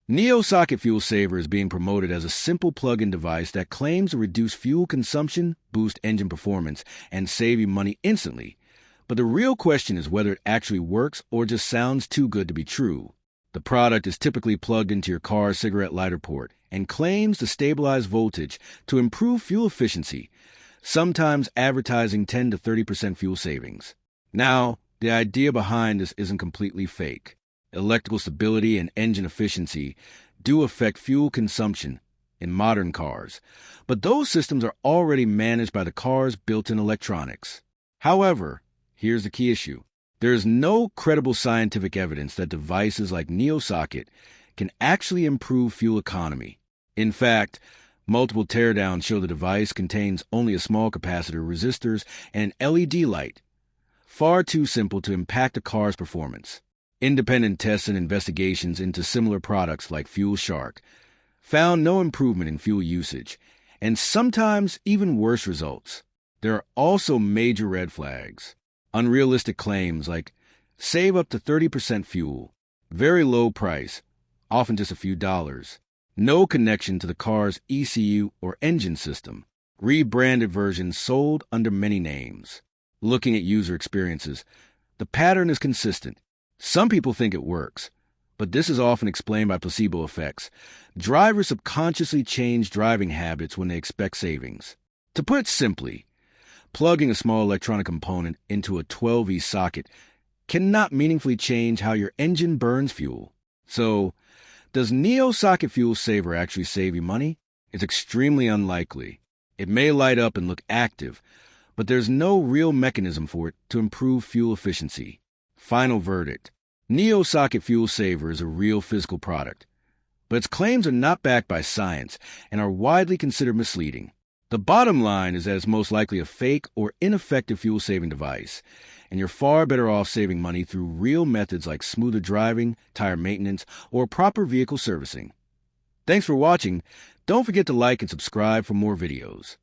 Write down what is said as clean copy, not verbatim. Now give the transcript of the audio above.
Neosocket Fuel Saver is being promoted as a simple plug-in device that claims to reduce fuel consumption, boost engine performance, and save you money instantly. But the real question is whether it actually works or just sounds too good to be true. The product is typically plugged into your car's cigarette lighter port and claims to stabilize voltage to improve fuel efficiency, sometimes advertising 10 to 30% fuel savings. Now, the idea behind this isn't completely fake. Electrical stability and engine efficiency do affect fuel consumption in modern cars, but those systems are already managed by the car's built-in electronics. However, here's the key issue. There is no credible scientific evidence that devices like Neosocket can actually improve fuel economy. In fact, multiple teardowns show the device contains only a small capacitor, resistors, and an LED light. Far too simple to impact a car's performance. Independent tests and investigations into similar products like Fuel Shark found no improvement in fuel usage, and sometimes even worse results. There are also major red flags. Unrealistic claims like save up to 30% fuel, very low price, often just a few dollars, no connection to the car's ECU or engine system, rebranded versions sold under many names. Looking at user experiences, the pattern is consistent. Some people think it works, but this is often explained by placebo effects. Drivers subconsciously change driving habits when they expect savings. To put it simply, plugging a small electronic component into a 12V socket cannot meaningfully change how your engine burns fuel. So, does Neosocket Fuel Saver actually save you money? It's extremely unlikely. It may light up and look active, but there's no real mechanism for it to improve fuel efficiency. Final verdict. Neosocket Fuel Saver is a real physical product, but its claims are not backed by science and are widely considered misleading. The bottom line is that it's most likely a fake or ineffective fuel-saving device, and you're far better off saving money through real methods like smoother driving, tire maintenance, or proper vehicle servicing. Thanks for watching. Don't forget to like and subscribe for more videos.